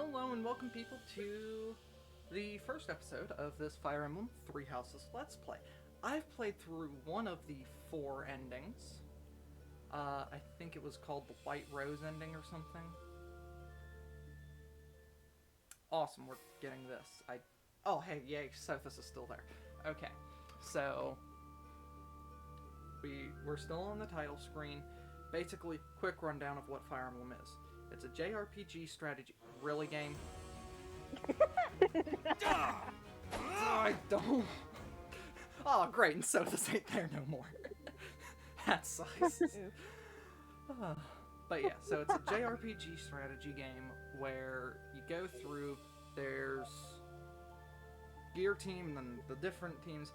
Hello and welcome people to the first episode of this Fire Emblem Three Houses Let's Play. I've played through one of the four endings. I think it was called the White Rose ending or something. Awesome, we're getting this. Oh hey, yay, Sophus is still there. Okay, so we're still on the title screen. Basically, quick rundown of what Fire Emblem is. It's a JRPG strategy. Really, game? I don't. Oh, great, and so this ain't there no more. That sucks. But yeah, so it's a JRPG strategy game where you go through, there's gear team and then the different teams.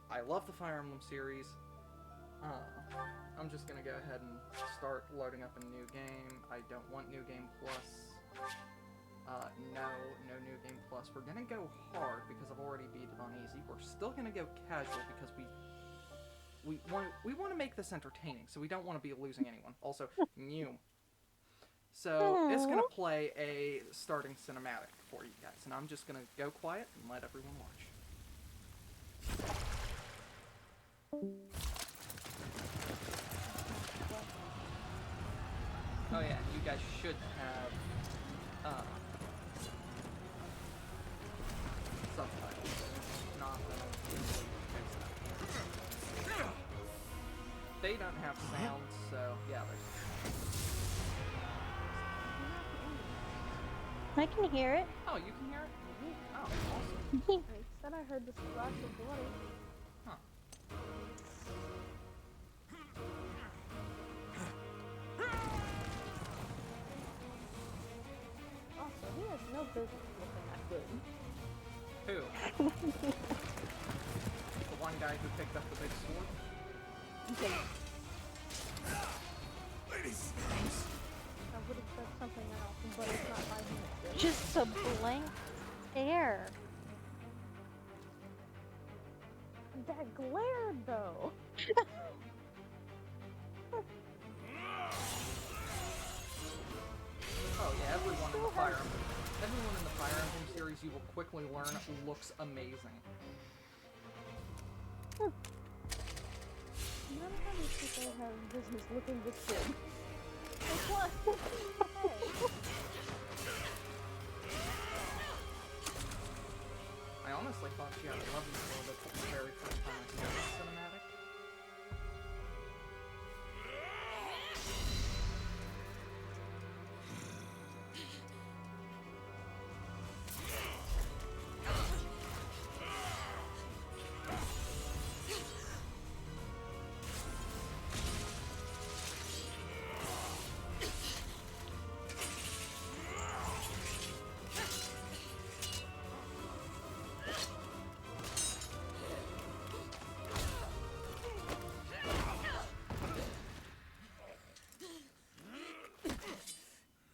I love the Fire Emblem series. I'm just gonna go ahead and start loading up a new game. I don't want New Game Plus. No New Game Plus. We're gonna go hard because I've already beat it on easy. We're still gonna go casual because we want to make this entertaining, so we don't want to be losing anyone. Also, new. So it's gonna play a starting cinematic for you guys, and I'm just gonna go quiet and let everyone watch. Oh yeah, you guys should have subtitles. Not that I'll easily fix that. They don't have sound, so yeah, there's. I can hear it. Oh, you can hear it? Oh, awesome. I said I heard the splash of blood. Huh. Also, he has no business looking that good. Who? The one guy who picked up the big sword? Ladies! I would have said something else, but it's not my hand. Just a blank stare. That glare, though. Oh yeah, everyone in the Fire Emblem series, you will quickly learn, looks amazing. None of these people have business looking this good. Like what? I honestly thought she had 11 a little bit the very first time I saw this cinematic.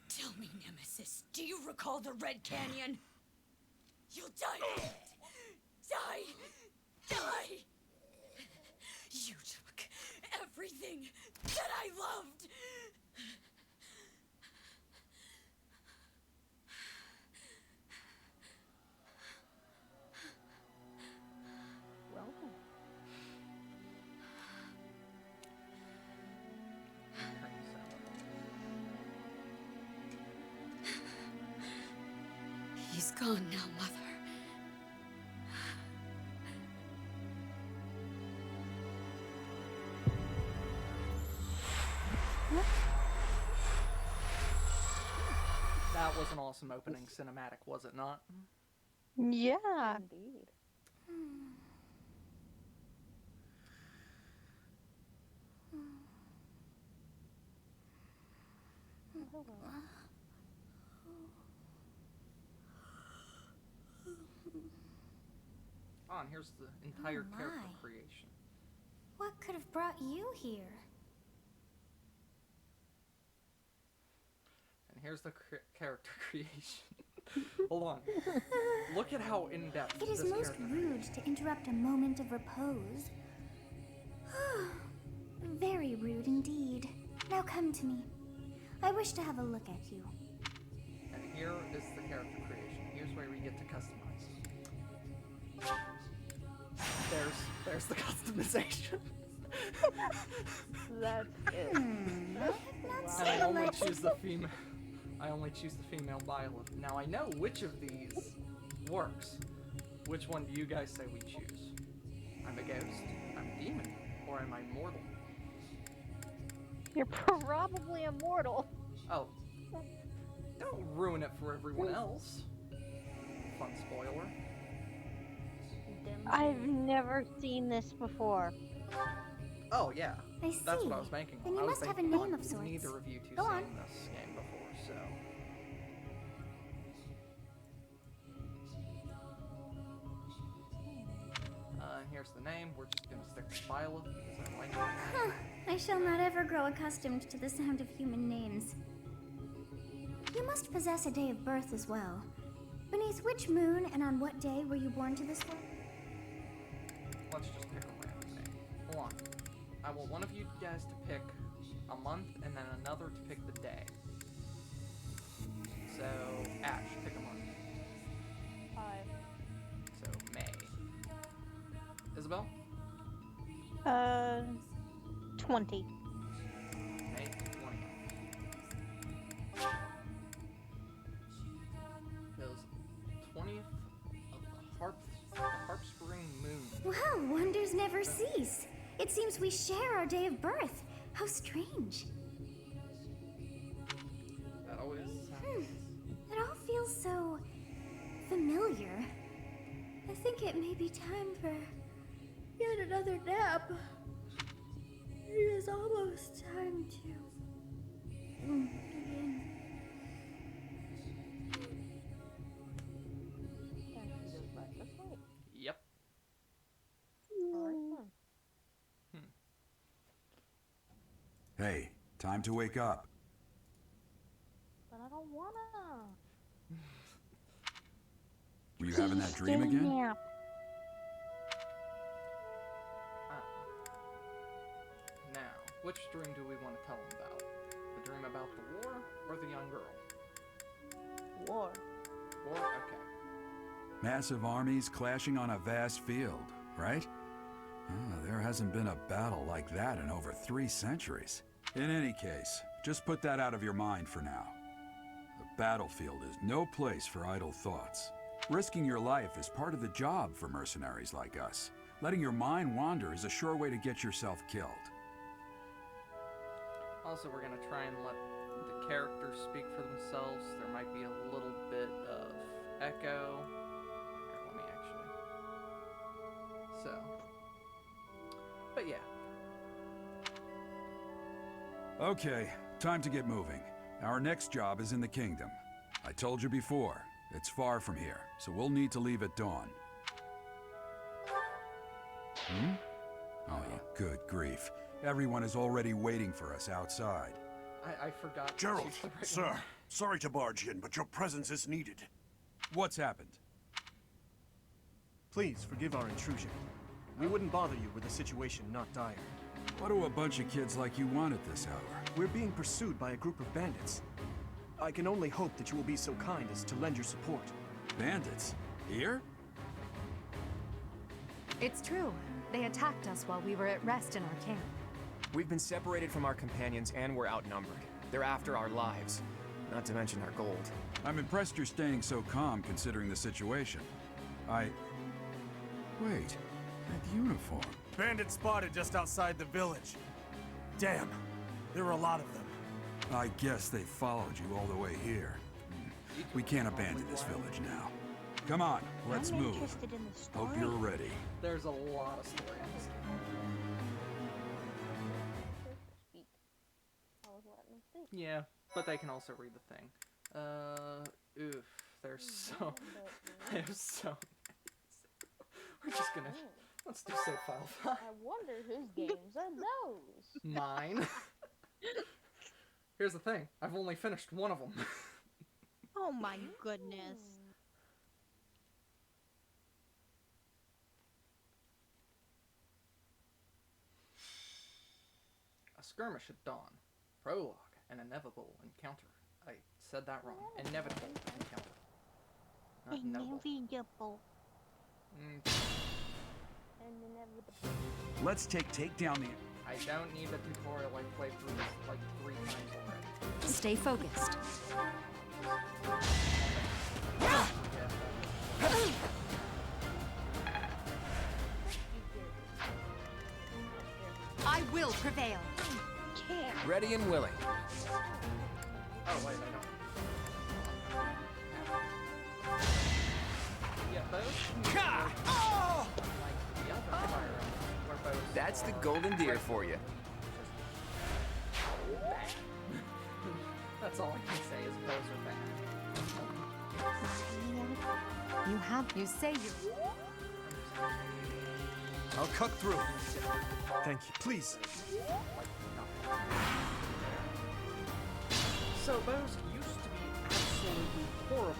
Tell me, Nemesis, do you recall the Red Canyon? You'll die! Die! Die! You took everything that I loved! Welcome. He's gone now, Mother. That was an awesome opening cinematic, was it not? Yeah. Indeed. Oh, hello. Oh, and here's the entire Oh, character my. creation. What could have brought you here? And here's the character creation. Hold on. Look at how in-depth It is this most character rude to interrupt a moment of repose. Very rude indeed. Now come to me. I wish to have a look at you. And here is the customize. There's the customization. That's it. Not And I only much. choose the female. I only choose the female Byleth. Now I know which of these works. Which one do you guys say we choose? I'm a ghost, I'm a demon, or am I mortal? You're probably immortal. Oh, don't ruin it for everyone else. Fun spoiler. I've never seen this before. Oh yeah, I see. that's what I was banking on. Then you I was must have a banking name on of sorts. neither of you two Go on. seeing this game before, so. And here's the name. We're just gonna stick with Violet because I like it. Huh. I shall not ever grow accustomed to the sound of human names. You must possess a day of birth as well. Beneath which moon and on what day were you born to this world? Let's just pick a random name. Hold on. I want one of you guys to pick a month and then another to pick the day. So, Ash, pick a month. 5. So, May. Isabel? 20. May 20. Feels 20th of the Harp Spring Moon. Well, wonders never cease. It seems we share our day of birth. How strange. That always sounds... It all feels so familiar. I think it may be time for yet another nap. It is almost time to begin. And she goes back to sleep. Yep. Alright, Hey, time to wake up. but I don't wanna. Were you having that dream Just a again? nap. Now, which dream do we want to tell them about? The dream about the war or the young girl? War. War? Okay. Massive armies clashing on a vast field, right? There hasn't been a battle like that in over 3 centuries. In any case, just put that out of your mind for now. The battlefield is no place for idle thoughts. Risking your life is part of the job for mercenaries like us. Letting your mind wander is a sure way to get yourself killed. Also, we're gonna try and let the characters speak for themselves. There might be a little bit of echo. Here, let me actually. So. But yeah. Okay, time to get moving. Our next job is in the kingdom. I told you before, it's far from here, so we'll need to leave at dawn. Oh, good grief. Everyone is already waiting for us outside. I forgot. Gerald, she's the right sir, one. sorry to barge in, but your presence is needed. What's happened? Please forgive our intrusion. We wouldn't bother you were the situation not dire. What do a bunch of kids like you want at this hour? We're being pursued by a group of bandits. I can only hope that you will be so kind as to lend your support. Bandits? Here? It's true. They attacked us while we were at rest in our camp. We've been separated from our companions and we're outnumbered. They're after our lives, not to mention our gold. I'm impressed you're staying so calm considering the situation. Wait, that uniform. Bandits spotted just outside the village. Damn, there were a lot of them. I guess they followed you all the way here. We can't abandon this village now. Come on, let's I'm move. interested in the story. Hope you're ready. There's a lot of story in this game. Speak. I was letting them speak. Yeah, but they can also read the thing. Oof. There's so... There's so many. We're just gonna... Let's do save file 5. I wonder whose games are those. Mine. Here's the thing. I've only finished one of them. Oh my goodness. A skirmish at dawn. Prologue. An inevitable encounter. I said that wrong. Inevitable encounter. Not noble. Inevitable. Mm, And inevitable. Let's take down the... I don't need the tutorial. I played through this like 3 times already. Stay focused. Yeah. I will prevail. Ready and willing. Oh wait, I don't. Yeah, bows can work like the other fire elements, where bows That's the are golden deer right- for you. Just bang. That's all I can say is bows are bad. You say you. I'll cut through. Thank you. Please. So bows used to be absolutely horrible.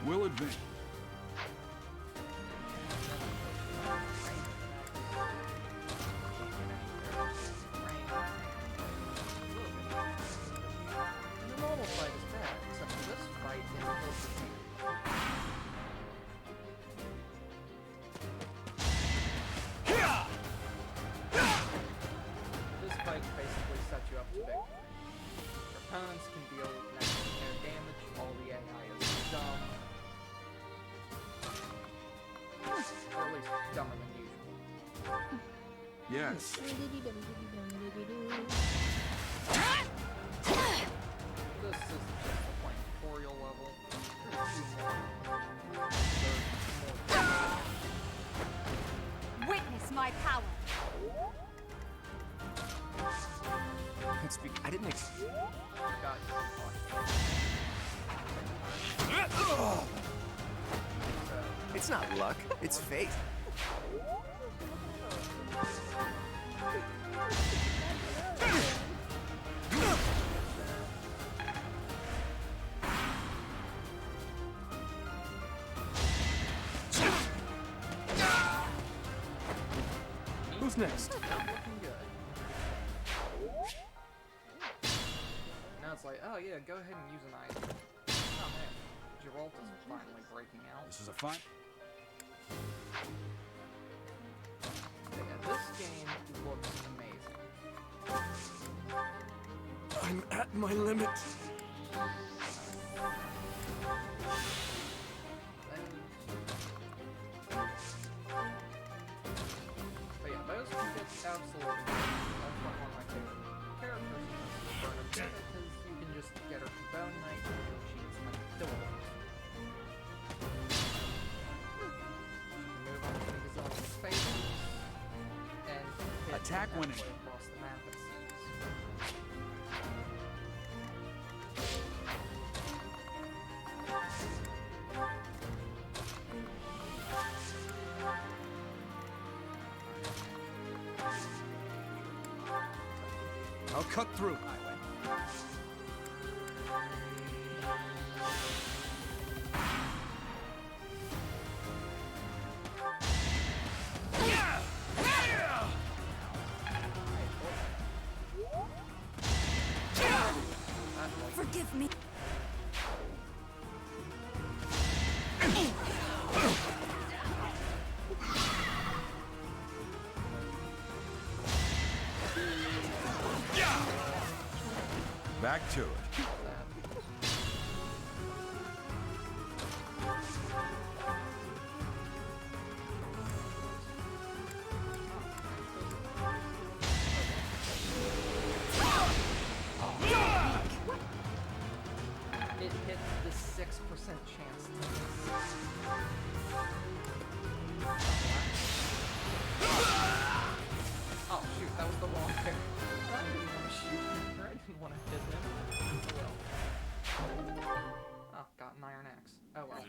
We'll advance. And the normal fight is bad, except for this fight in Ultra This fight basically sets you up to victory. Your opponents can deal negative air damage, all the AI is dumb. Or at least dumber than usual. Yes. This is just a plain tutorial level. Witness my power. I didn't Got It's not luck, it's fate. Who's next? Not looking good. Now it's like, oh yeah, go ahead and use an item. Oh man, Geralt is finally breaking out. This is a fun... Yeah, this game looks amazing. I'm at my limit. But yeah, those can get absolutely good. That's one of my favorite characters in this Burn because you can just get her to Bone Knight and she's adorable. Move on to these other spaces and hit Attack winning. halfway across the map it seems. I'll cut through. Forgive me. Back to it. It hit the 6% chance to miss. Oh shoot, that was the wrong pair. I didn't want to shoot him, or I didn't want to hit him. Oh well. Oh, got an iron axe. Oh well.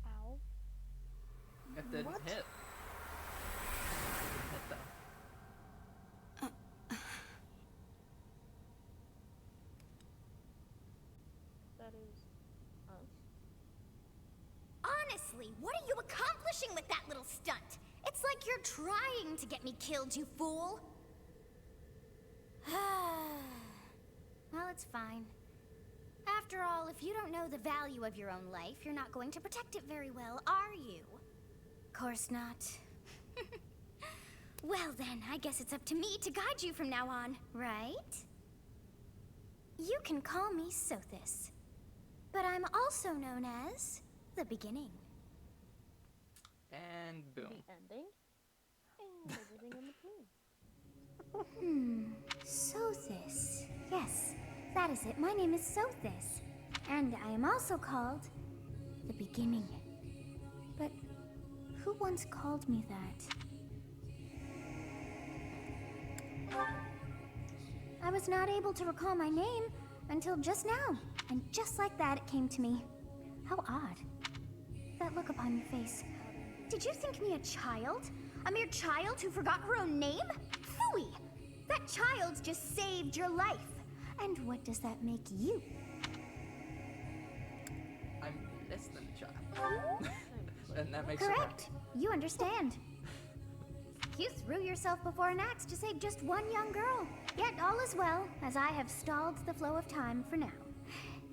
Ow. It didn't What? hit. It didn't hit though. That is us. Honestly, seriously, what are you accomplishing with that little stunt? It's like you're trying to get me killed, you fool. Well, it's fine. After all, if you don't know the value of your own life, you're not going to protect it very well, are you? Course not. Well then, I guess it's up to me to guide you from now on, right? You can call me Sothis, but I'm also known as the Beginning. And boom. The ending and everything in between. Sothis. Yes, that is it. My name is Sothis, and I am also called the Beginning. But who once called me that? I was not able to recall my name until just now, and just like that it came to me. How odd. That look upon your face. Did you think me a child? A mere child who forgot her own name? Phooey! That child just saved your life. And what does that make you? I'm less than a child. And that makes it Correct. You understand. You threw yourself before an axe to save just one young girl. Yet all is well, as I have stalled the flow of time for now.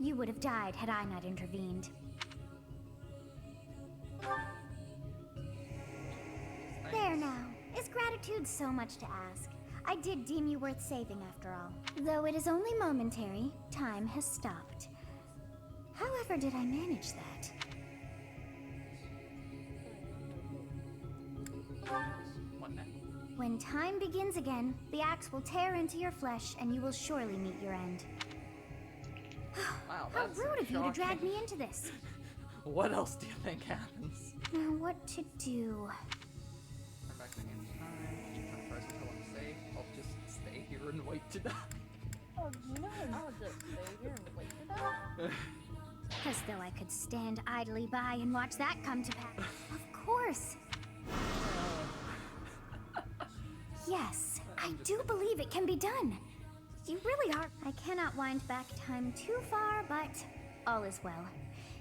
You would have died had I not intervened. There now. Is gratitude so much to ask? I did deem you worth saving after all. Though it is only momentary, time has stopped. However did I manage that? What now? When time begins again, the axe will tear into your flesh and you will surely meet your end. Wow, How that's rude of you to drag shocking. me into this. What else do you think happens? Now what to do? Turn back the hand of time. Turn first until I'm safe. I'll just stay here and wait to die. Oh, no, I'll just stay here and wait to die. As though I could stand idly by and watch that come to pass. Of course. Yes, I do believe it can be done. You really are. I cannot wind back time too far, but all is well.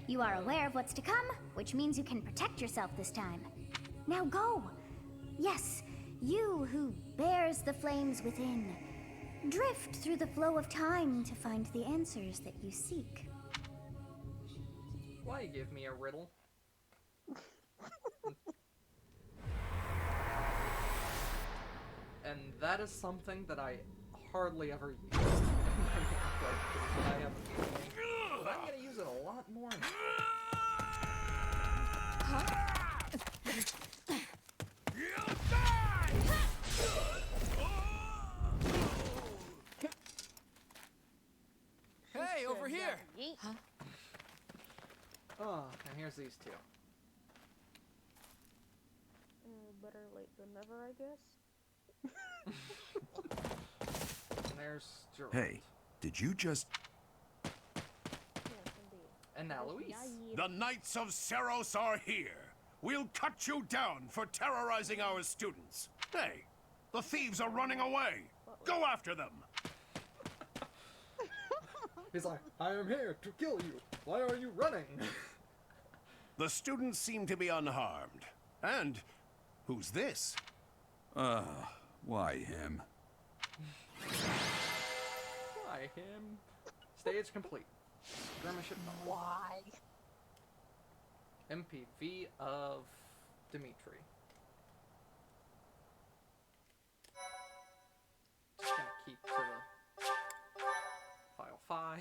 You are aware of what's to come, which means you can protect yourself this time. Now go. Yes, you who bears the flames within. Drift through the flow of time to find the answers that you seek. Why give me a riddle? And that is something that I hardly ever use. I have a feeling, but I'm gonna use it a lot more. Hey, over here! Yeet. Oh, and here's these two. Better late than never, I guess. And there's Gerald. Hey, did you just... Yes, indeed. And now Louise. The Knights of Seros are here. We'll cut you down for terrorizing our students. Hey, the thieves are running away. Go after them. He's like, I am here to kill you. Why are you running? The students seem to be unharmed. And who's this? Why him? Why him? Stage complete. Skirmish at dawn. Why? MPV of Dimitri. Just gonna keep to the file 5.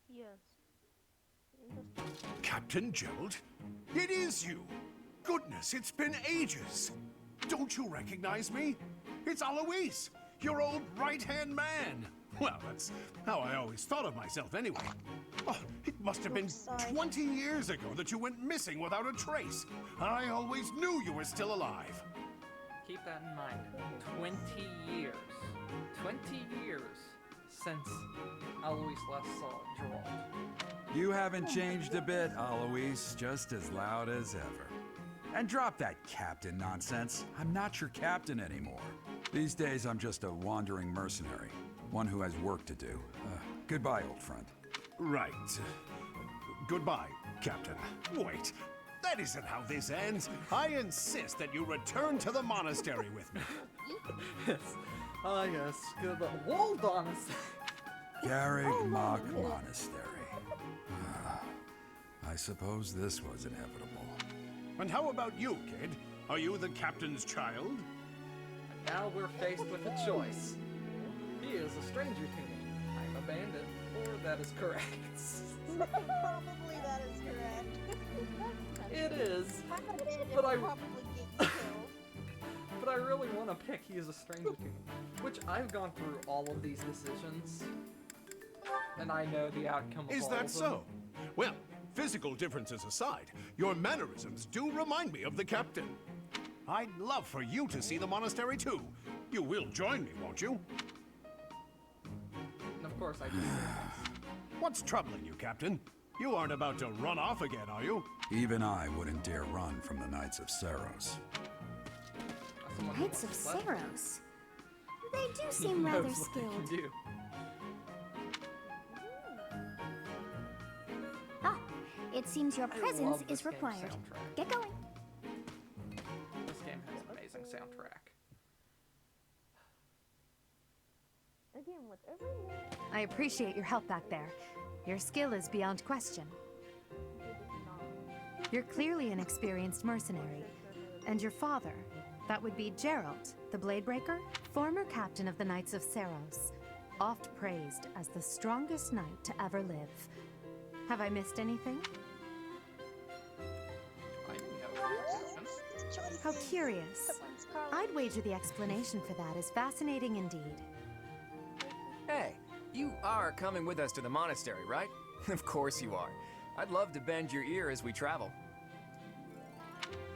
Yes. Captain Gerald? It is you. Goodness, it's been ages. Don't you recognize me? It's Alois, your old right-hand man. Well, that's how I always thought of myself anyway. Oh, it must have been 20 years ago that you went missing without a trace. I always knew you were still alive. Keep that in mind. 20 years. 20 years since Alois last saw Gerald. You haven't changed a bit, Alois. Just as loud as ever. And drop that captain nonsense. I'm not your captain anymore. These days, I'm just a wandering mercenary. One who has work to do. Goodbye, old friend. Right. Goodbye, Captain, wait. That isn't how this ends. I insist that you return to the monastery with me. Yes. Ah, yes. Good. Hold on a sec. Garrig Mach Monastery. I suppose this was inevitable. And how about you, kid? Are you the captain's child? And now we're faced with a choice. He is a stranger to me. I'm a bandit. Or that is correct. Probably that is correct. It is. But But I I- probably get killed. But I really want to pick he is a stranger to me. Which I've gone through all of these decisions. And I know the outcome of Is all that of them. so? Well, physical differences aside, your mannerisms do remind me of the captain. I'd love for you to see the monastery too. You will join me, won't you? And of course I do. What's troubling you, Captain? You aren't about to run off again, are you? Even I wouldn't dare run from the Knights of Saros. Knights of Saros. They do seem Knows rather what they can skilled. do. Ah, it seems your I presence love is this game's required. soundtrack. Get going. This game has an amazing soundtrack. Again, with everyone. I appreciate your help back there. Your skill is beyond question. You're clearly an experienced mercenary. And your father, that would be Geralt, the Bladebreaker, former captain of the Knights of Saros, oft praised as the strongest knight to ever live. Have I missed anything? I know. How curious. I'd wager the explanation for that is fascinating indeed. Hey, you are coming with us to the monastery, right? Of course you are. I'd love to bend your ear as we travel.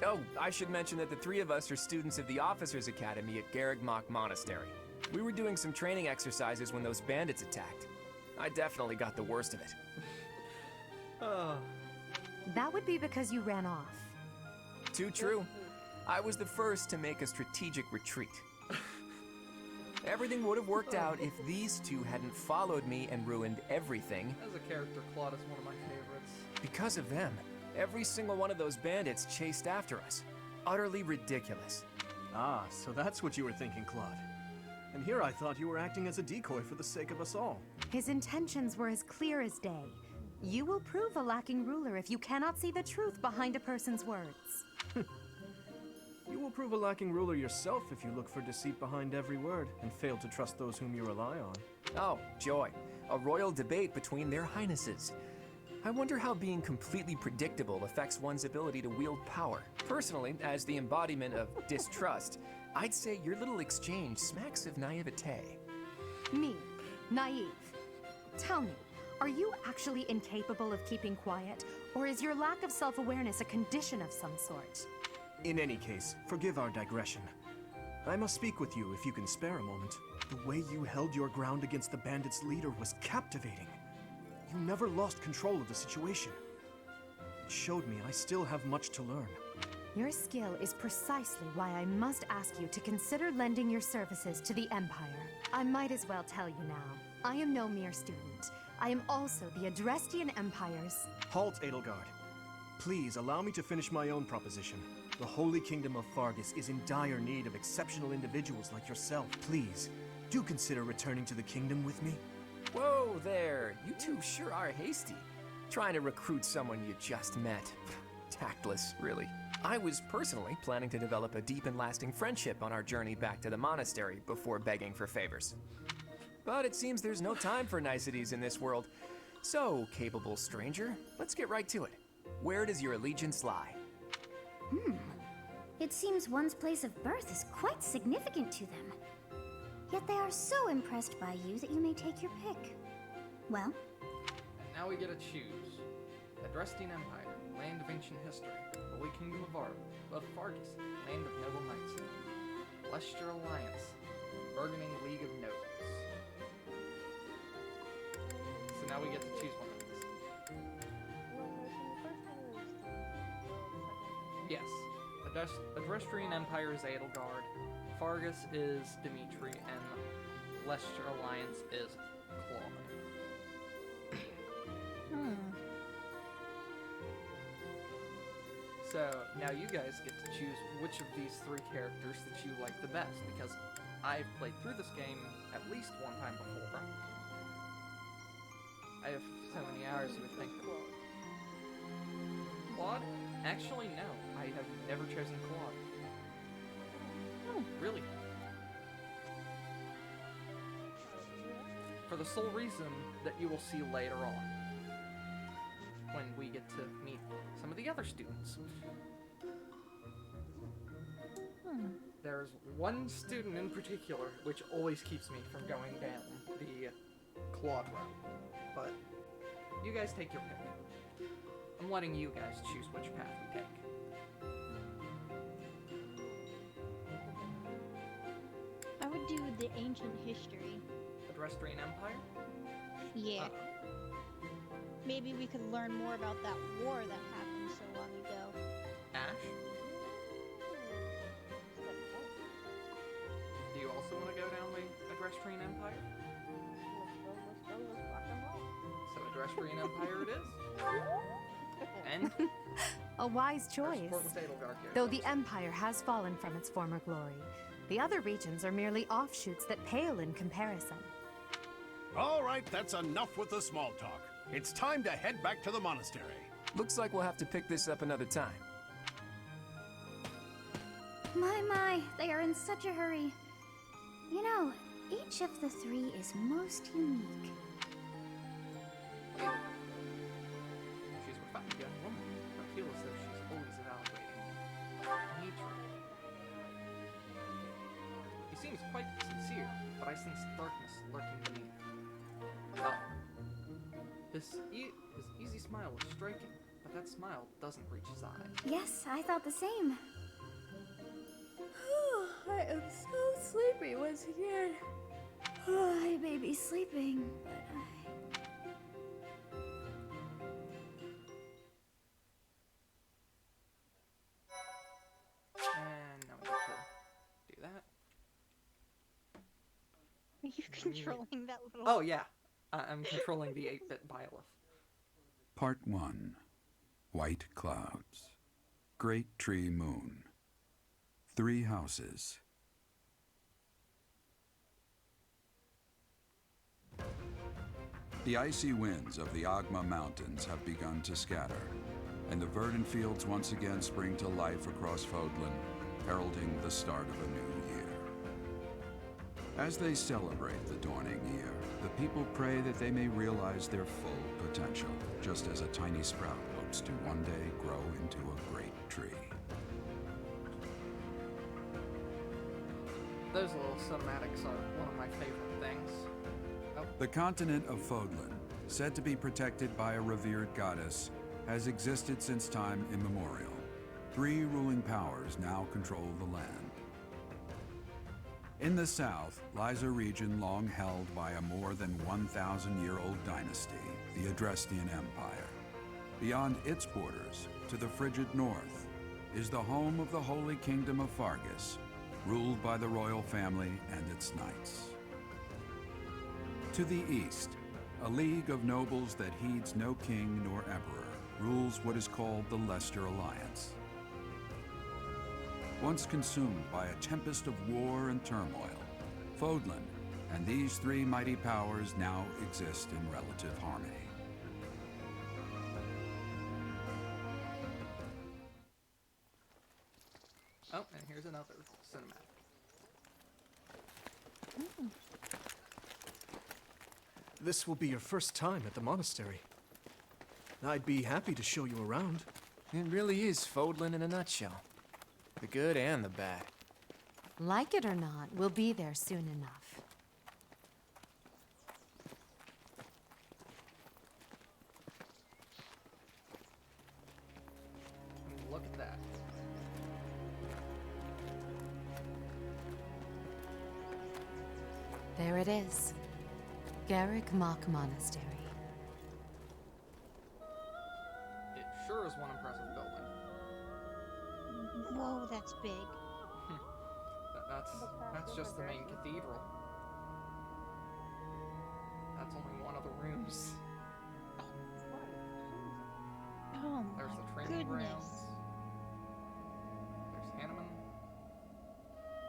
Oh, I should mention that the three of us are students of the Officers' Academy at Garrig Mach Monastery. We were doing some training exercises when those bandits attacked. I definitely got the worst of it. Oh, That would be because you ran off. Too true. I was the first to make a strategic retreat. Everything would have worked out if these two hadn't followed me and ruined everything. as a character, Claude is one of my favorites. Because of them, every single one of those bandits chased after us. Utterly ridiculous. Ah, so that's what you were thinking, Claude. And here I thought you were acting as a decoy for the sake of us all. His intentions were as clear as day. You will prove a lacking ruler if you cannot see the truth behind a person's words. You will prove a lacking ruler yourself if you look for deceit behind every word and fail to trust those whom you rely on. Oh, joy. A royal debate between their highnesses. I wonder how being completely predictable affects one's ability to wield power. Personally, as the embodiment of distrust, I'd say your little exchange smacks of naivete. Me, naive. Tell me, are you actually incapable of keeping quiet, or is your lack of self-awareness a condition of some sort? In any case, forgive our digression. I must speak with you if you can spare a moment. The way you held your ground against the bandits' leader was captivating. You never lost control of the situation. It showed me I still have much to learn. Your skill is precisely why I must ask you to consider lending your services to the Empire. I might as well tell you now. I am no mere student. I am also the Adrestian Empire's... Halt, Edelgard. Please allow me to finish my own proposition. The Holy Kingdom of Fargus is in dire need of exceptional individuals like yourself. Please, do consider returning to the kingdom with me. Whoa there, you two sure are hasty. Trying to recruit someone you just met. Tactless, really. I was personally planning to develop a deep and lasting friendship on our journey back to the monastery before begging for favors. But it seems there's no time for niceties in this world. So, capable stranger, let's get right to it. Where does your allegiance lie? It seems one's place of birth is quite significant to them. Yet they are so impressed by you that you may take your pick. Well, And now we get to choose. Adrestian Empire, land of ancient history. Holy Kingdom of Fargus, land of noble knights. Leicester Alliance, bargaining league of nobles. So now we get to choose one of these. Yes. Adrestian Empire is Edelgard, Fargus is Dimitri, and Leicester Alliance is Claude. So now you guys get to choose which of these three characters that you like the best, because I've played through this game at least one time before. I have so many hours you would think. Claude? Actually, no. I have never chosen Claude. Really? For the sole reason that you will see later on, when we get to meet some of the other students. There's one student in particular which always keeps me from going down the Claude route, but you guys take your pick. I'm letting you guys choose which path you take. I would do the ancient history. The Drestrian Empire? Yeah. Maybe we could learn more about that war that happened so long ago. Ash? Do you also want to go down the Drestrian Empire? So Drestrian Empire it is? And? A wise choice. Though the Empire has fallen from its former glory, the other regions are merely offshoots that pale in comparison. All right, that's enough with the small talk. It's time to head back to the monastery. Looks like we'll have to pick this up another time. My, they are in such a hurry. You know, each of the three is most unique. She's a refined young woman. I feel as though she's always evaluating. Nature. He seems quite sincere, but I sense darkness lurking beneath. His easy smile is striking, but that smile doesn't reach his eyes. Yes, I thought the same. I am so sleepy once again. I may be sleeping, but And now we get to do that. Are you controlling that little... Oh yeah, I'm controlling the 8-bit Byleth. Part 1. White Clouds. Great Tree Moon. 3 houses. The icy winds of the Agma Mountains have begun to scatter, and the verdant fields once again spring to life across Fodlan, heralding the start of a new year. As they celebrate the dawning year, the people pray that they may realize their full potential, just as a tiny sprout hopes to one day grow into a great tree. Those little cinematics are one of my favorite things. Oh. The continent of Fodlan, said to be protected by a revered goddess, has existed since time immemorial. 3 ruling powers now control the land. In the south lies a region long held by a more than 1,000-year-old dynasty, the Adrestian Empire. Beyond its borders, to the frigid north, is the home of the Holy Kingdom of Fargus, ruled by the royal family and its knights. To the east, a league of nobles that heeds no king nor emperor rules what is called the Leicester Alliance. Once consumed by a tempest of war and turmoil, Fodlan and these 3 mighty powers now exist in relative harmony. Oh, and here's another cinematic. This will be your first time at the monastery. I'd be happy to show you around. It really is Fodlan in a nutshell. The good and the bad. Like it or not, we'll be there soon enough. Look at that. There it is. Garrick Mock Monastery. It sure is one impressive building. Whoa, that's big. That's just the main cathedral. That's only one of the rooms. Oh There's my the training goodness. grounds.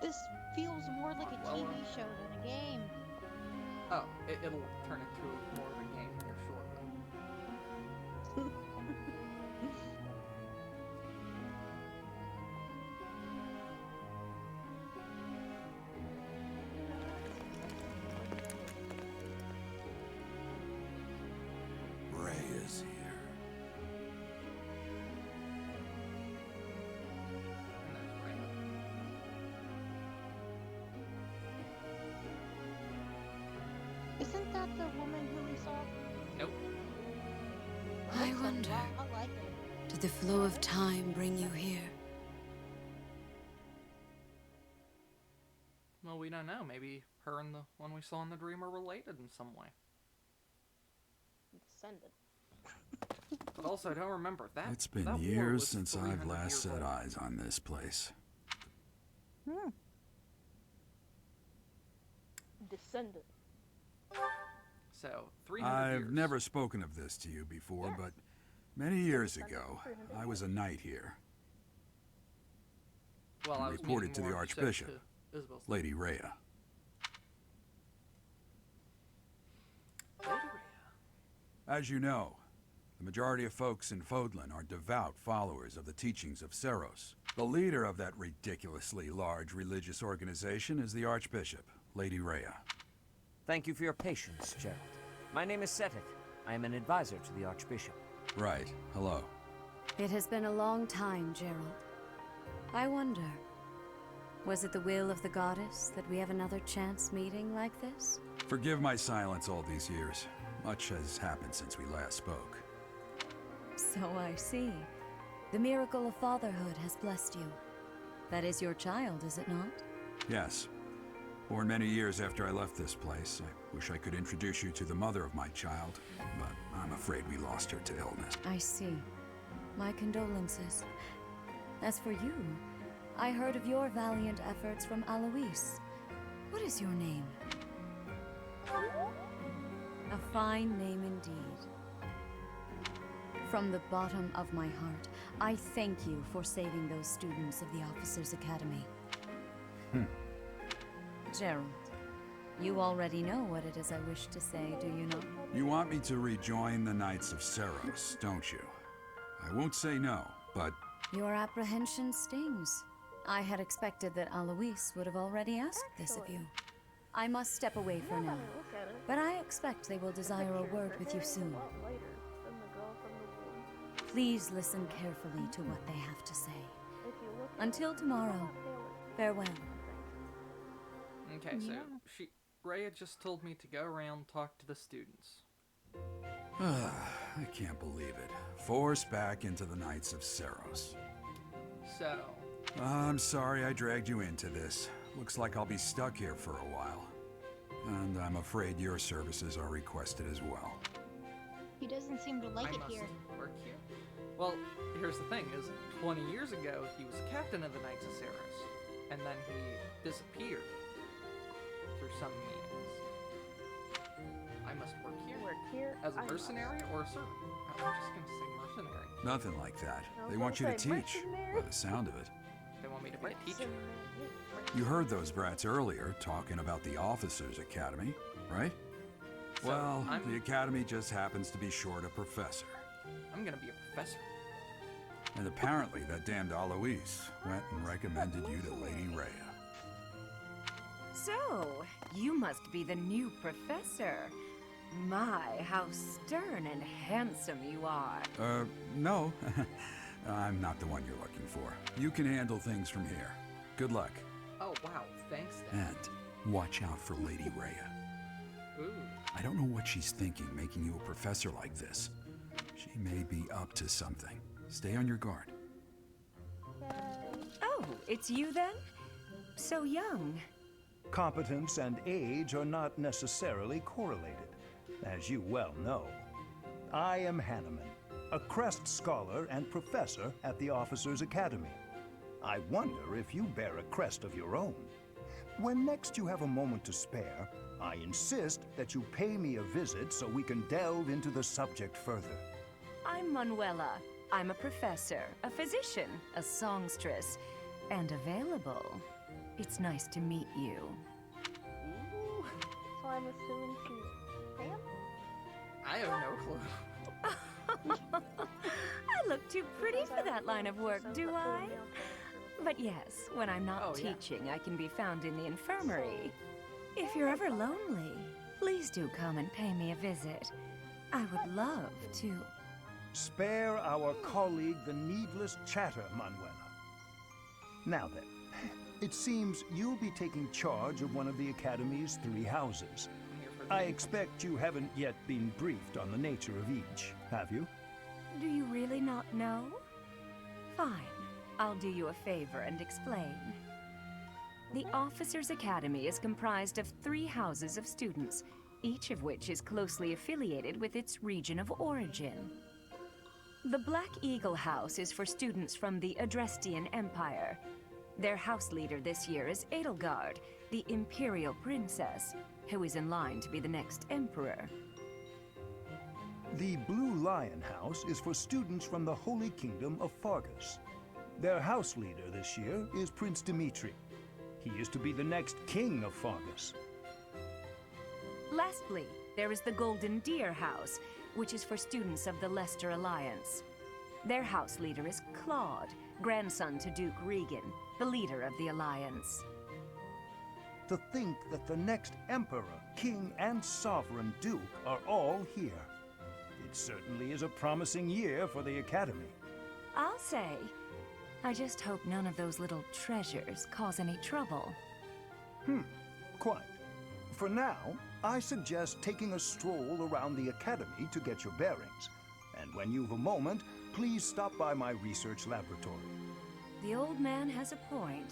This feels more like a TV show than a game. Oh, it'll turn into more of a game here shortly. Ray is here. And there's Ray. Isn't that the woman who we saw? Nope. I Looks wonder, a lot like her. did the flow of time bring you here? Well, we don't know. Maybe her and the one we saw in the dream are related in some way. Descendant. But also, don't remember that. It's been that war years was since 300 I've last years set old. eyes on this place. Descendant. So, 300 I've years. never spoken of this to you before, but many years ago, I was a knight here. Well, I I was reported meaning to the more Archbishop, to Isabel's Lady Rhea. Lady Rhea. As you know, the majority of folks in Fodlan are devout followers of the teachings of Seros. The leader of that ridiculously large religious organization is the Archbishop, Lady Rhea. Thank you for your patience, Gerald. My name is Seteth. I am an advisor to the Archbishop. Right. Hello. It has been a long time, Gerald. I wonder, was it the will of the goddess that we have another chance meeting like this? Forgive my silence all these years. Much has happened since we last spoke. So I see. The miracle of fatherhood has blessed you. That is your child, is it not? Yes. Born many years after I left this place, I wish I could introduce you to the mother of my child, but I'm afraid we lost her to illness. I see. My condolences. As for you, I heard of your valiant efforts from Alois. What is your name? A fine name indeed. From the bottom of my heart, I thank you for saving those students of the Officers' Academy. Gerald, you already know what it is I wish to say, do you not? You want me to rejoin the Knights of Seros, don't you? I won't say no, but Your apprehension stings. I had expected that Alois would have already asked this of you. I must step away for now, but I expect they will desire a word with you soon. Please listen carefully to what they have to say. Until tomorrow, farewell. Okay, so Rhea just told me to go around talk to the students. I can't believe it. Forced back into the Knights of Seros. So, I'm sorry I dragged you into this. Looks like I'll be stuck here for a while. And I'm afraid your services are requested as well. He doesn't seem to like I it must here. work here. Well, here's the thing: is 20 years ago he was captain of the Knights of Seros, and then he disappeared through some means. I must work here. Work here. As a I mercenary or a servant? I'm just gonna say mercenary. Nothing like that. I was They want you gonna to say teach, mercenary. by the sound of it. They want me to be a teacher. You heard those brats earlier talking about the Officers' Academy, right? So, Well, I'm- the Academy just happens to be short a professor. I'm gonna be a professor. And apparently that damned Alois went and recommended you to Lady Rhea. So, you must be the new professor. My, how stern and handsome you are. No. I'm not the one you're looking for. You can handle things from here. Good luck. Oh wow, thanks, Dad. And watch out for Lady Rhea. Ooh. I don't know what she's thinking making you a professor like this. She may be up to something. Stay on your guard. Oh, it's you then? So young. Competence and age are not necessarily correlated, as you well know. I am Hanneman, a Crest Scholar and Professor at the Officers' Academy. I wonder if you bear a crest of your own. When next you have a moment to spare, I insist that you pay me a visit so we can delve into the subject further. I'm Manuela. I'm a professor, a physician, a songstress, and available. It's nice to meet you. Ooh. So I'm assuming she's Pam? I have no clue. I look too pretty for that line of work, do I? But yes, when I'm not teaching, I can be found in the infirmary. If you're ever lonely, please do come and pay me a visit. I would love to. Spare our colleague the needless chatter, Manuela. Now then, it seems you'll be taking charge of one of the Academy's 3 houses. I expect you haven't yet been briefed on the nature of each, have you? Do you really not know? Fine. I'll do you a favor and explain. The Officers' Academy is comprised of 3 houses of students, each of which is closely affiliated with its region of origin. The Black Eagle House is for students from the Adrestian Empire. Their house leader this year is Edelgard, the Imperial Princess, who is in line to be the next Emperor. The Blue Lion House is for students from the Holy Kingdom of Fargus. Their house leader this year is Prince Dimitri. He is to be the next king of Fargus. Lastly, there is the Golden Deer House, which is for students of the Leicester Alliance. Their house leader is Claude, grandson to Duke Regan, the leader of the Alliance. To think that the next Emperor, King, and Sovereign Duke are all here. It certainly is a promising year for the Academy. I'll say. I just hope none of those little treasures cause any trouble. Quite. For now, I suggest taking a stroll around the Academy to get your bearings. And when you've a moment, please stop by my research laboratory. The old man has a point.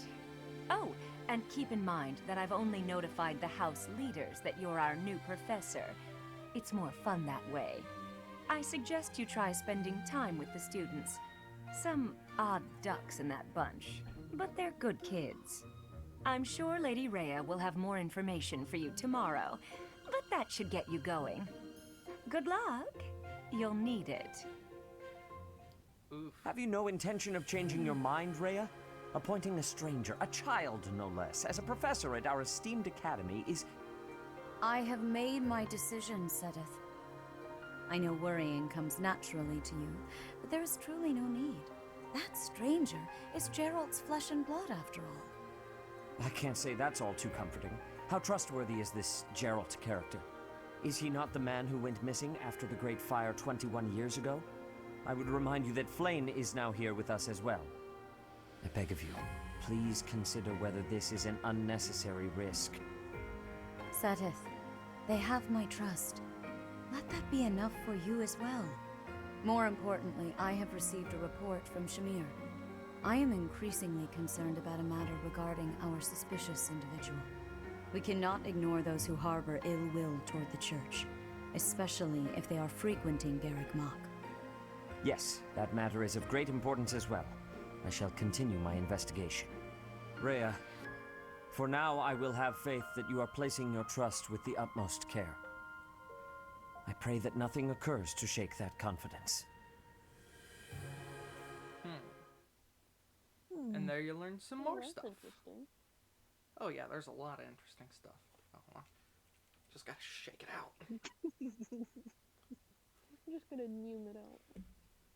Oh, and keep in mind that I've only notified the house leaders that you're our new professor. It's more fun that way. I suggest you try spending time with the students. Some odd ducks in that bunch, but they're good kids. I'm sure Lady Rhea will have more information for you tomorrow, but that should get you going. Good luck. You'll need it. Oof. Have you no intention of changing your mind, Rhea? Appointing a stranger, a child no less, as a professor at our esteemed academy is... I have made my decision, Sedith. I know worrying comes naturally to you, but there is truly no need. That stranger is Gerald's flesh and blood, after all. I can't say that's all too comforting. How trustworthy is this Gerald character? Is he not the man who went missing after the Great Fire 21 years ago? I would remind you that Flame is now here with us as well. I beg of you, please consider whether this is an unnecessary risk. Sedith, they have my trust. Let that be enough for you as well. More importantly, I have received a report from Shamir. I am increasingly concerned about a matter regarding our suspicious individual. We cannot ignore those who harbor ill will toward the Church, especially if they are frequenting Garrick Mach. Yes, that matter is of great importance as well. I shall continue my investigation. Rhea, for now I will have faith that you are placing your trust with the utmost care. I pray that nothing occurs to shake that confidence. And there you learn some more that's stuff. interesting. Oh yeah, there's a lot of interesting stuff. Oh, hold on. Just gotta shake it out. I'm just gonna neum it out.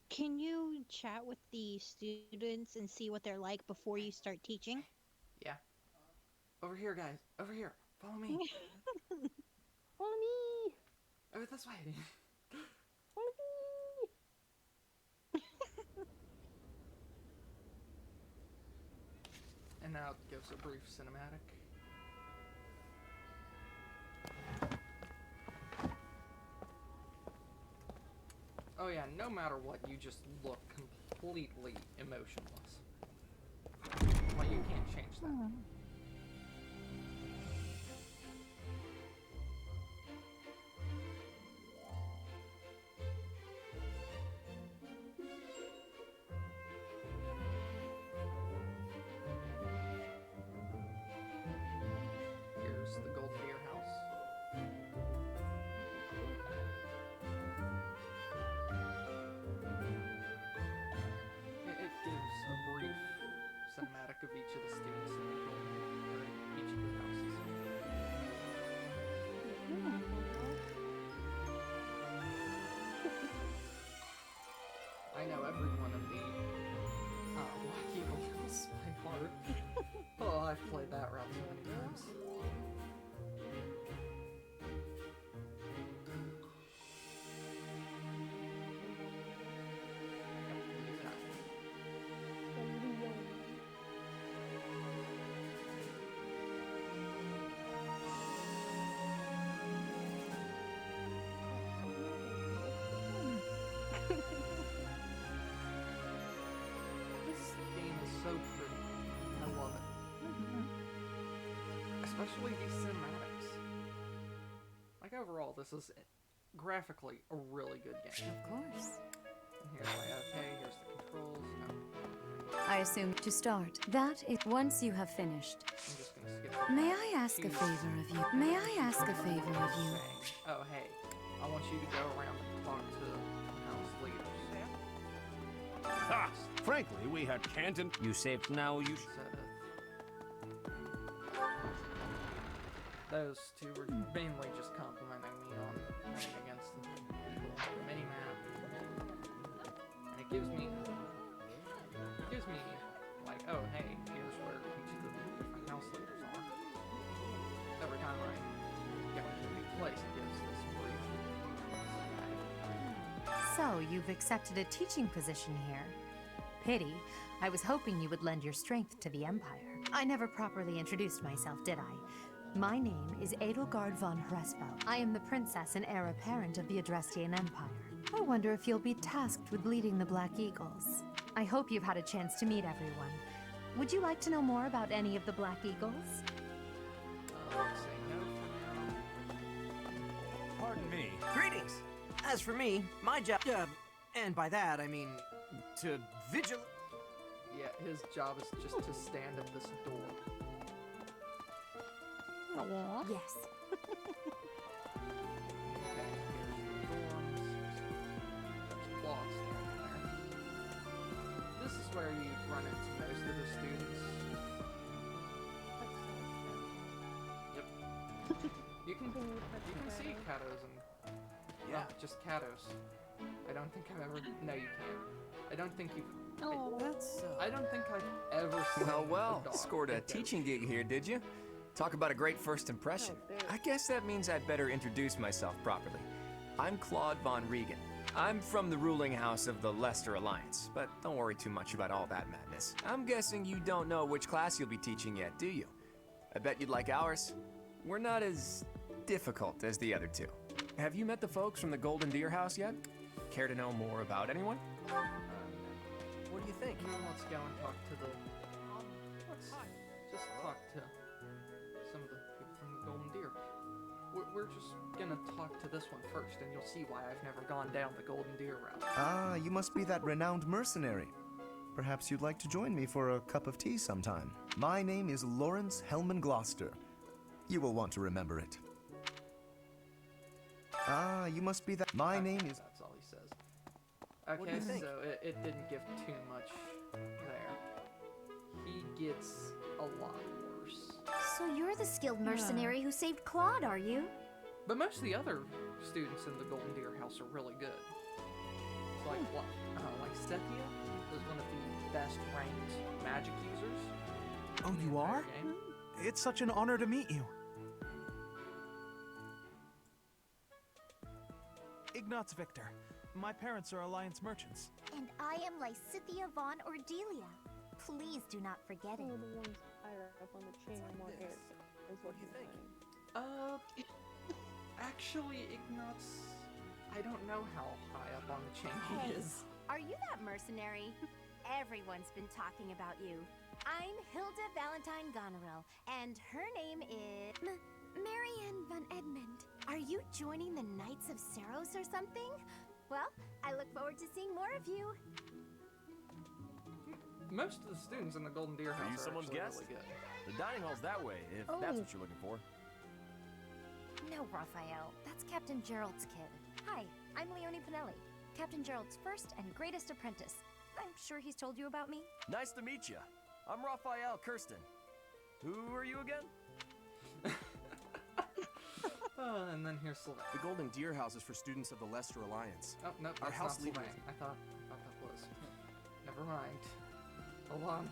Can you chat with the students and see what they're like before you start teaching? Yeah. Over here, guys. Over here. Follow me. Follow me! Over this way. Follow me! And now it gives a brief cinematic. Oh yeah, no matter what, you just look completely emotionless. Well, you can't change that. Here's the Gold Deer House. It gives a brief cinematic of each of the students in the Golden know every one of the Black Eagle Hills by heart. Oh, I've played that route so many times. This game is so pretty. I love it. Especially these cinematics. Like overall, this is graphically a really good game. Of course. And here's like, okay, here's the controls. No, I assume to start. That is once you have finished. I'm just gonna skip. May I ask a favor of you? May I ask a favor of you? Saying, oh hey, I want you to go around and talk to the house leaders. Ha! Frankly, we had Canton. You saved now, you. Those two were mainly just complimenting me on playing against the people on the mini-map. And it gives me, like, oh hey, here's where each of the different house leaders are. Every time I go into a new place, it gives this brief cinematic. So, you've accepted a teaching position here. Pity. I was hoping you would lend your strength to the Empire. I never properly introduced myself, did I? My name is Edelgard von Hrespo. I am the princess and heir apparent of the Adrestian Empire. I wonder if you'll be tasked with leading the Black Eagles. I hope you've had a chance to meet everyone. Would you like to know more about any of the Black Eagles? Let's say no for now. Pardon me. Greetings! As for me, my job, and by that I mean to vigil. Yeah, his job is just to stand at this door. Yes. Okay, here's the dorms. There's clocks down there. This is where you run into most of the students. Yep. You can see Katos and just Katos. I don't think I've ever. No, you can't. I don't think you've. Oh, I don't think I've ever seen. Well, a dog scored a that goes. teaching gig here, did you? Talk about a great first impression. I guess that means I'd better introduce myself properly. I'm Claude von Regan. I'm from the ruling house of the Leicester Alliance, but don't worry too much about all that madness. I'm guessing you don't know which class you'll be teaching yet, do you? I bet you'd like ours. We're not as difficult as the other two. Have you met the folks from the Golden Deer House yet? Care to know more about anyone? What do you think? Let's go and talk to the. Let's just talk to some of the people from the Golden Deer. We're just gonna talk to this one first, and you'll see why I've never gone down the Golden Deer route. Ah, you must be that renowned mercenary. Perhaps you'd like to join me for a cup of tea sometime. My name is Lawrence Hellman Gloucester. You will want to remember it. Ah, you must be that. My name is. That's all he says. What do Okay, you think? so it didn't give too much there. He gets a lot worse. So you're the skilled mercenary who saved Claude, are you? But most of the other students in the Golden Deer House are really good. It's like Sethia is one of the best ranked magic users. Oh, you are? Game. It's such an honor to meet you. Ignatz Victor. My parents are Alliance merchants. And I am Lysithia von Ordelia. Please do not forget it. the ones higher up on the chain are more arrogant, is what you're saying. Actually, Ignatz, I don't know how high up on the chain he is. Are you that mercenary? Everyone's been talking about you. I'm Hilda Valentine Goneril, and her name is... Marianne von Edmund. Are you joining the Knights of Saros or something? Well, I look forward to seeing more of you. Most of the students in the Golden Deer House Are you are someone's actually guest? really good. The dining hall's that way, if that's what you're looking for. No, Raphael. That's Captain Gerald's kid. Hi, I'm Leonie Pinelli, Captain Gerald's first and greatest apprentice. I'm sure he's told you about me. Nice to meet you. I'm Raphael Kirsten. Who are you again? And then here's Sylvain. The Golden Deer House is for students of the Leicester Alliance. Oh, no, Our that's house not leader Sylvain. I thought that was. Never mind. Hold on.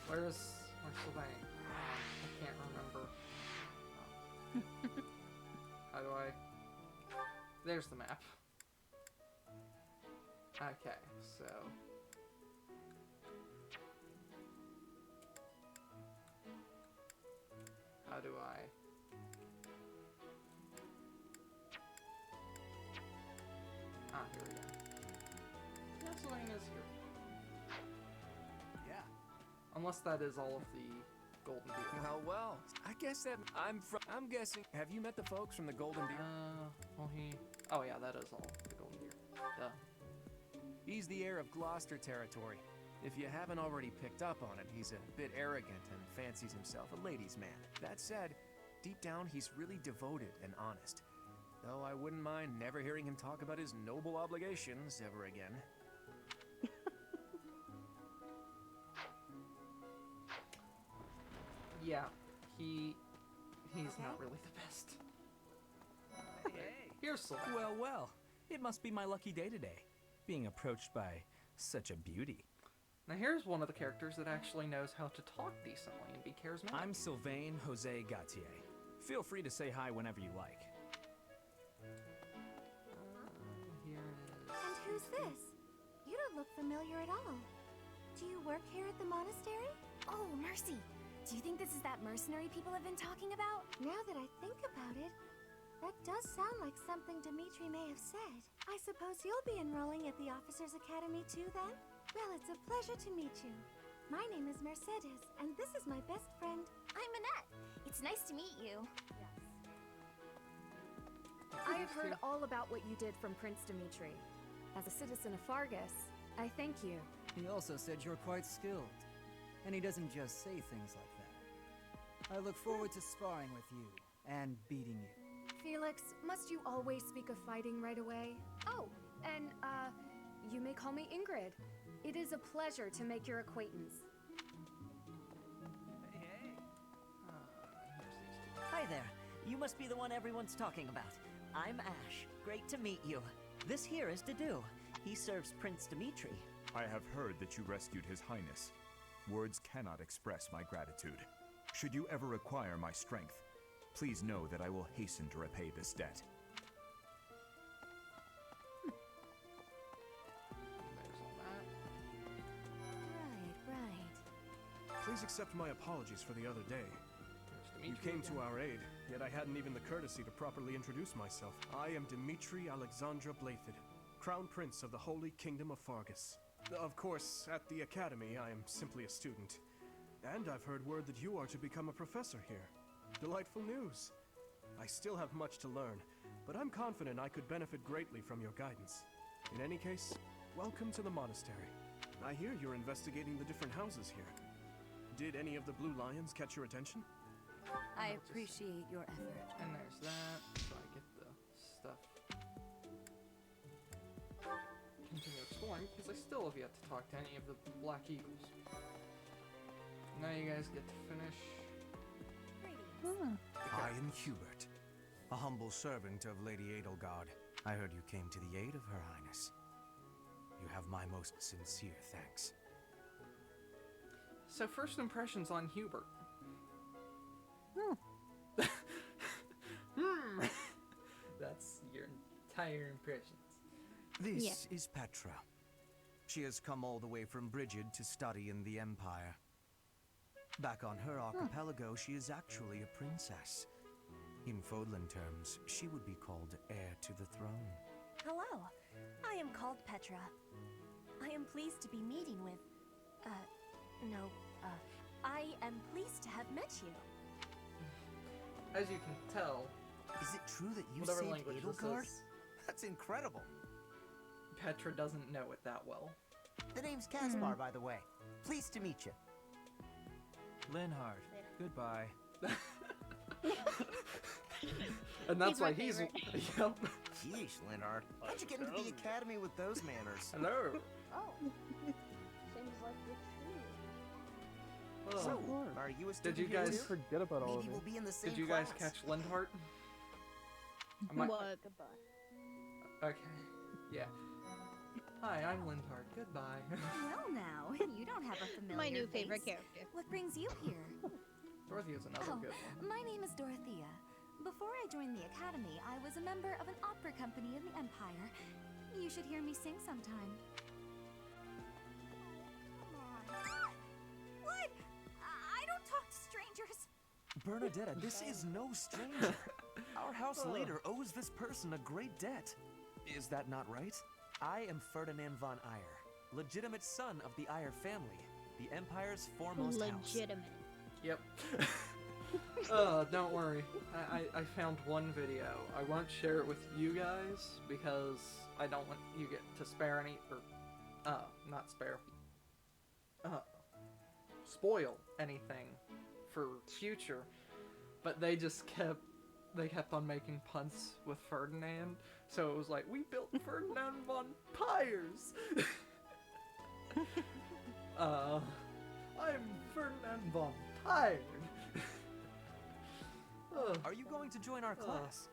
Where's Sylvain? I can't remember. Oh. How do I... There's the map. Okay, so... How do I... Ah, here we go. Yeah, Sylvain is here. Yeah. Unless that is all of the Golden Deer. Well. I guess that I'm guessing. Have you met the folks from the Golden Deer? Well, oh yeah, that is all the Golden Deer. Duh. He's the heir of Gloucester territory. If you haven't already picked up on it, he's a bit arrogant and fancies himself a ladies' man. That said, deep down, he's really devoted and honest. Though I wouldn't mind never hearing him talk about his noble obligations ever again. Yeah, he's not really the best. Hey. Here's Sylvain. Well. It must be my lucky day today, being approached by such a beauty. Now here's one of the characters that actually knows how to talk decently and be charismatic. I'm Sylvain Jose Gautier. Feel free to say hi whenever you like. Here it is. And who's this? You don't look familiar at all. Do you work here at the monastery? Oh, Mercy! Do you think this is that mercenary people have been talking about? Now that I think about it, that does sound like something Dimitri may have said. I suppose you'll be enrolling at the Officers Academy too, then? Well, it's a pleasure to meet you. My name is Mercedes, and this is my best friend. I'm Annette. It's nice to meet you. Yes. I have heard all about what you did from Prince Dimitri. As a citizen of Fargus, I thank you. He also said you're quite skilled. And he doesn't just say things like that. I look forward to sparring with you and beating you. Felix, must you always speak of fighting right away? Oh, and, you may call me Ingrid. It is a pleasure to make your acquaintance. Hey. Hi there. You must be the one everyone's talking about. I'm Ash. Great to meet you. This here is Dedu. He serves Prince Dimitri. I have heard that you rescued His Highness. Words cannot express my gratitude. Should you ever require my strength, please know that I will hasten to repay this debt. Right. Please accept my apologies for the other day. You came to our aid, yet I hadn't even the courtesy to properly introduce myself. I am Dimitri Alexandra Blathid, Crown Prince of the Holy Kingdom of Fargus. Of course, at the Academy, I am simply a student. And I've heard word that you are to become a professor here. Delightful news. I still have much to learn, but I'm confident I could benefit greatly from your guidance. In any case, welcome to the monastery. I hear you're investigating the different houses here. Did any of the Blue Lions catch your attention? I appreciate your effort. And there's that, so I get the stuff. Continue exploring, because I still have yet to talk to any of the Black Eagles. Now you guys get to finish. I am Hubert, a humble servant of Lady Edelgard. I heard you came to the aid of Her Highness. You have my most sincere thanks. So first impressions on Hubert. That's your entire impressions. This is Petra. She has come all the way from Brigid to study in the Empire. Back on her archipelago, she is actually a princess. In Fodlan terms, she would be called heir to the throne. Hello. I am called Petra. I am pleased to be meeting with... I am pleased to have met you. As you can tell... Is it true that you whatever saved language this Edelgard? is, That's incredible. Petra doesn't know it that well. The name's Caspar, by the way. Pleased to meet you. Linhard, goodbye. And that's why he's... Yep. Sheesh, Linhard. How'd you get into the academy with those manners? Hello. Oh. Seems like it's true. So, are you a student Did you here guys too? forget about all Maybe we'll be in the same Did you class. guys catch Lindhart? What? Goodbye. Okay. Yeah. Hi, I'm Lindhard. Goodbye. Well now, you don't have a familiar My new face. favorite character. What brings you here? Dorothea's another Oh, good one. my name is Dorothea. Before I joined the Academy, I was a member of an opera company in the Empire. You should hear me sing sometime. What? I don't talk to strangers. Bernadetta, this is no stranger. Our house leader owes this person a great debt. Is that not right? I am Ferdinand von Eyre, legitimate son of the Eyre family, the Empire's foremost house. Legitimate. Yep. Don't worry. I found one video. I won't share it with you guys because I don't want you to spare any, or, not spare, spoil anything for future. But they just kept on making puns with Ferdinand. So it was like, we built Ferdinand von Pyres. I'm Ferdinand von Pyre. Are you going to join our class?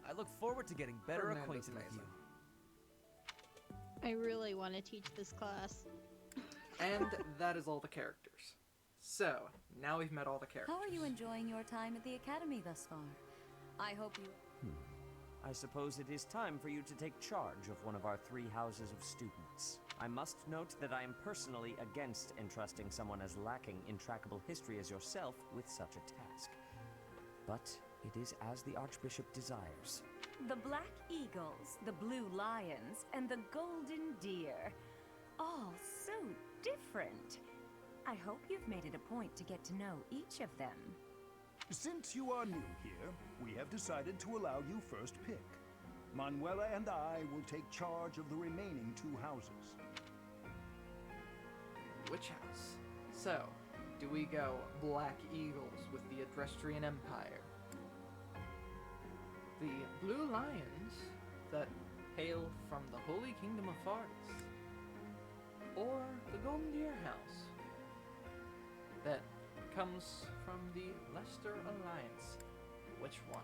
I look forward to getting better Ferdinand is acquainted with you. I really want to teach this class. And that is all the characters. So, now we've met all the characters. How are you enjoying your time at the Academy thus far? I hope you... I suppose it is time for you to take charge of one of our 3 houses of students. I must note that I am personally against entrusting someone as lacking in trackable history as yourself with such a task. But it is as the Archbishop desires. The Black Eagles, the Blue Lions, and the Golden Deer. All so different. I hope you've made it a point to get to know each of them. Since you are new here, we have decided to allow you first pick. Manuela and I will take charge of the remaining 2 houses. Which house? So, do we go Black Eagles with the Adrestrian Empire? The Blue Lions that hail from the Holy Kingdom of Fardis? Or the Golden Deer House that comes from the Leicester Alliance? Which one?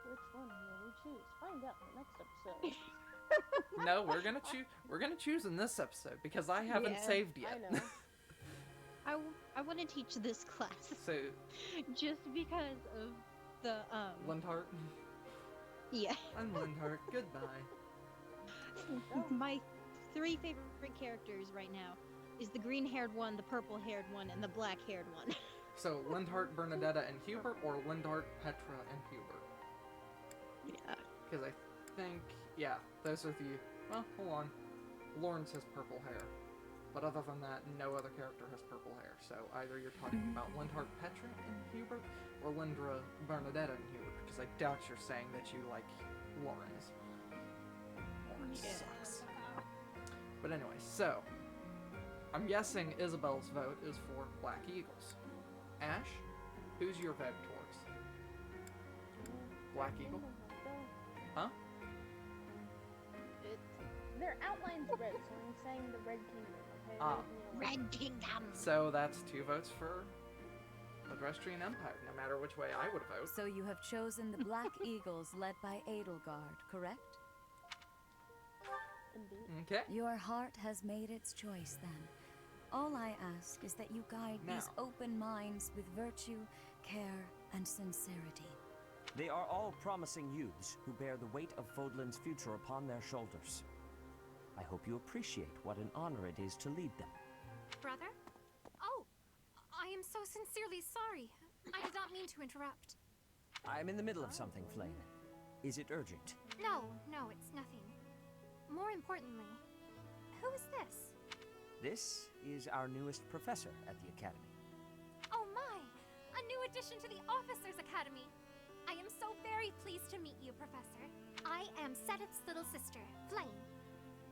Which one will we choose? Find out in the next episode. No, we're gonna choose. We're gonna choose in this episode because I haven't Yeah, saved yet. I know. I want to teach this class. So, Just because of the, Lindhart. Yeah. I'm Lindhart. Goodbye. My 3 favorite characters right now is the green-haired one, the purple-haired one, and the black-haired one. So, Lindhart, Bernadetta, and Hubert, or Lindhart, Petra, and Hubert? Yeah. Because I think, yeah, those are the... Well, hold on. Lawrence has purple hair. But other than that, no other character has purple hair. So either you're talking about Lindhart, Petra, and Hubert, or Lindra, Bernadetta, and Hubert, because I doubt you're saying that you like Lawrence. Lawrence sucks. But anyway, so... I'm guessing Isabel's vote is for Black Eagles. Ash, who's your vote towards? Black Eagle? Huh? Their outline's red, so I'm saying the Red Kingdom, okay? Ah. Red Kingdom! So that's 2 votes for Adrestrian Empire, no matter which way I would vote. So you have chosen the Black Eagles led by Edelgard, correct? Okay. Your heart has made its choice then. All I ask is that you guide these open minds with virtue, care, and sincerity. They are all promising youths who bear the weight of Fodlan's future upon their shoulders. I hope you appreciate what an honor it is to lead them. Brother? Oh, I am so sincerely sorry. I did not mean to interrupt. I'm in the middle of something, Flame. Is it urgent? No, it's nothing. More importantly, who is this? This is our newest professor at the Academy. Oh my! A new addition to the Officers' Academy! I am so very pleased to meet you, Professor. I am Seteth's little sister, Flame.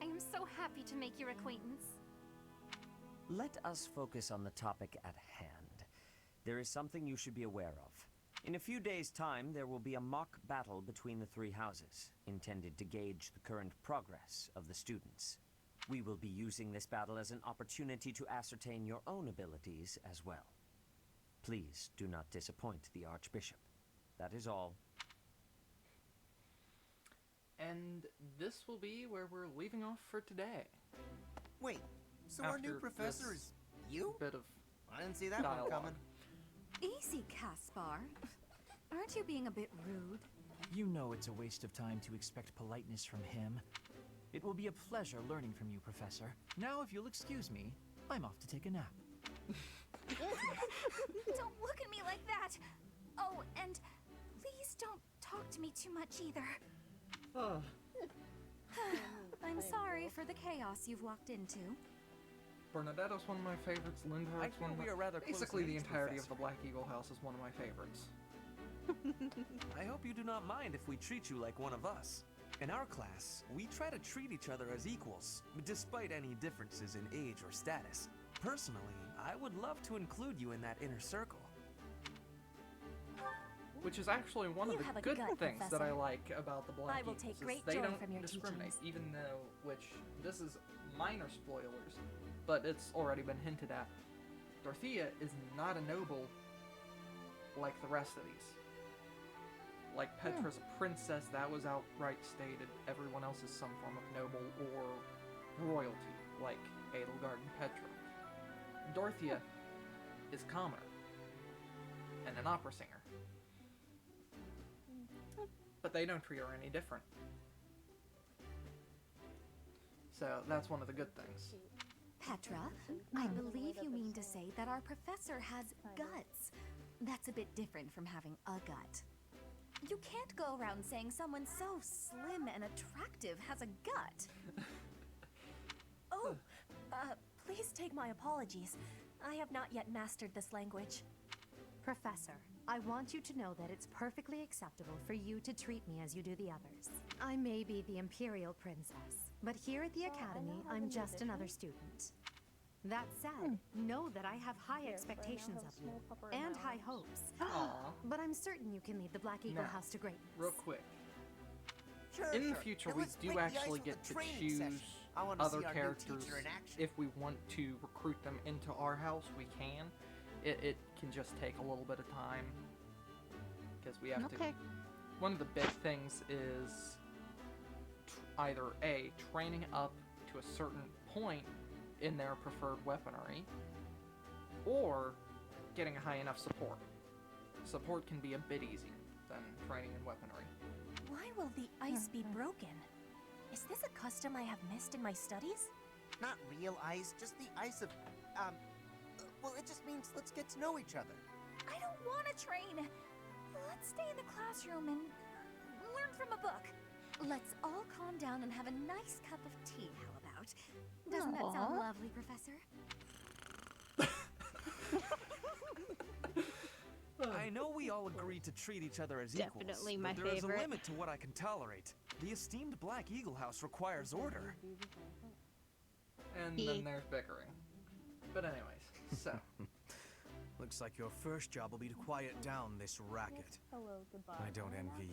I am so happy to make your acquaintance. Let us focus on the topic at hand. There is something you should be aware of. In a few days' time, there will be a mock battle between the 3 houses, intended to gauge the current progress of the students. We will be using this battle as an opportunity to ascertain your own abilities as well. Please do not disappoint the Archbishop. That is all. And this will be where we're leaving off for today. Wait, so our new After professor this is you? Bit of I didn't see that one dialogue. coming. Easy, Caspar. Aren't you being a bit rude? You know it's a waste of time to expect politeness from him. It will be a pleasure learning from you, Professor. Now, if you'll excuse me, I'm off to take a nap. Don't look at me like that! Oh, and please don't talk to me too much either. Oh. I'm sorry for the chaos you've walked into. Bernadette's one of my favorites. I Lindhart's hear one of we my... are rather close Basically, in the age, entirety of Professor. the Black Eagle House is one of my favorites. I hope you do not mind if we treat you like one of us. In our class, we try to treat each other as equals, despite any differences in age or status. Personally, I would love to include you in that inner circle. Which is actually one You of have the a good gut, things that Professor. I like about the Black I will Eagles, take is great they joy don't from your discriminate, teachings. even though, which, this is minor spoilers, but it's already been hinted at. Dorothea is not a noble like the rest of these. Like Petra's a princess, that was outright stated. Everyone else is some form of noble or royalty, like Edelgard and Petra. Dorothea is commoner and an opera singer. But they don't treat her any different. So that's one of the good things. Petra, I believe you mean to say that our professor has guts. That's a bit different from having a gut. You can't go around saying someone so slim and attractive has a gut. Oh, please take my apologies. I have not yet mastered this language. Professor, I want you to know that it's perfectly acceptable for you to treat me as you do the others. I may be the Imperial Princess, but here at the Academy, I'm just another student. That said, know that I have high expectations of you, and high hopes. Aw. But I'm certain you can lead the Black Eagle Now, House to greatness. real quick. Sure, In the sure. future, Now we let's do break the ice actually with get the to training choose session. I want to other see our new characters. teacher in action. If we want to recruit them into our house, we can. It can just take a little bit of time. Because we have to... One of the big things is either A, training up to a certain point in their preferred weaponry, or getting a high enough support. Support can be a bit easier than training in weaponry. Why will the ice be broken? Is this a custom I have missed in my studies? Not real ice, just the ice of, well, it just means let's get to know each other. I don't want to train. Let's stay in the classroom and learn from a book. Let's all calm down and have a nice cup of tea, how about? Doesn't that sound lovely, Professor? I know we all agreed to treat each other as equals, Definitely my but there is a favorite. limit to what I can tolerate. The esteemed Black Eagle House requires order. And then there's bickering. But anyways, so... Looks like your first job will be to quiet down this racket. Hello, goodbye. I don't envy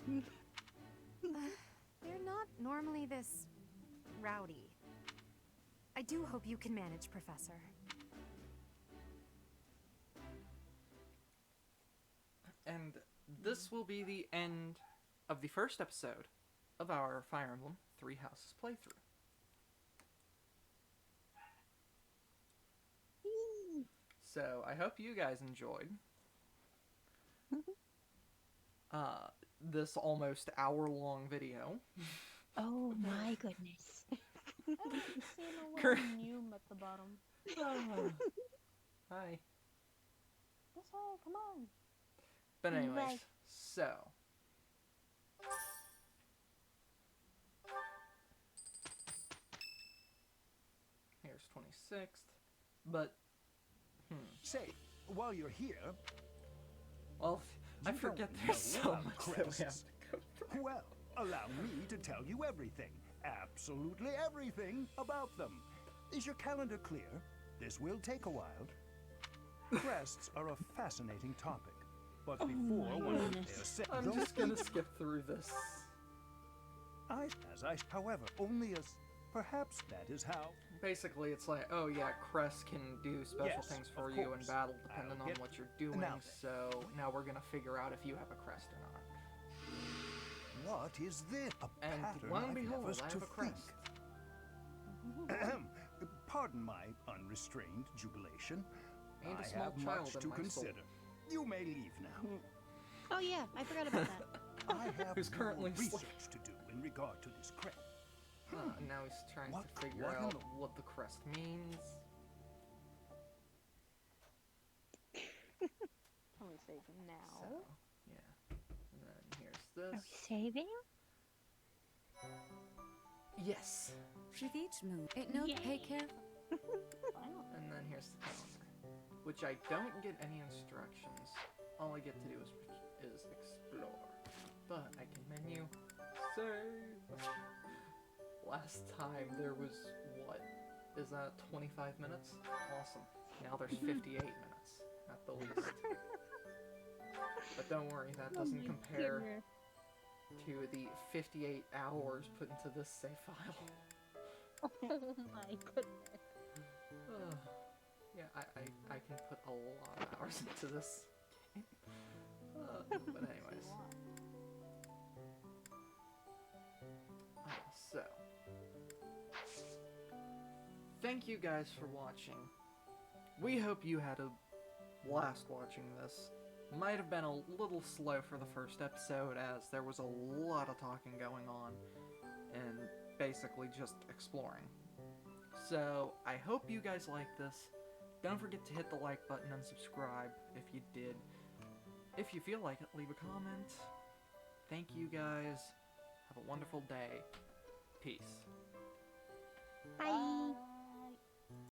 you. They're not normally this rowdy. I do hope you can manage, Professor. And this will be the end of the first episode of our Fire Emblem Three Houses playthrough. So, I hope you guys enjoyed this almost hour-long video. Oh my goodness. I don't see a Cur- little Mume at the bottom. Hi. This way, come on. But anyways, Right. so... Here's 26th, but... Say, while you're here... Well, I you forget don't there's know so about much that we have crests. to go through. Well, allow me to tell you everything, absolutely everything about them. Is your calendar clear? This will take a while. Crests are a fascinating topic, but before one of their set, I'm just gonna skip through this. However, only as perhaps that is how. Basically, it's like, oh yeah, Crest can do special Yes, things for of you in course. battle depending I'll on get- what you're doing, now then. so now we're gonna figure out if you have a Crest or not. What is this? A And pattern lo and I've behold, never I have to a crest. think. Pardon my unrestrained jubilation. And a I small have child much in to my soul. consider. You may leave now. Oh yeah, I forgot about that. I have Who's currently more research to do in regard to this crest. Now he's trying What- to figure what in out the- what the crest means. Can we save now? So, yeah. And then here's Are this. we saving? Yes. With each move, it knows. Hey, careful. And then here's the calendar, which I don't get any instructions. All I get to do is explore. But I can menu save. Last time there was what? Is that 25 minutes? Awesome. Now there's 58 minutes at the least. But don't worry, that doesn't compare to the 58 hours put into this save file. Oh my goodness. Yeah, I can put a lot of hours into this game. But anyways. So. Thank you guys for watching. We hope you had a blast watching this. Might have been a little slow for the first episode as there was a lot of talking going on and basically just exploring. So, I hope you guys like this. Don't forget to hit the like button and subscribe if you did. If you feel like it, leave a comment. Thank you guys. Have a wonderful day. Peace. Bye.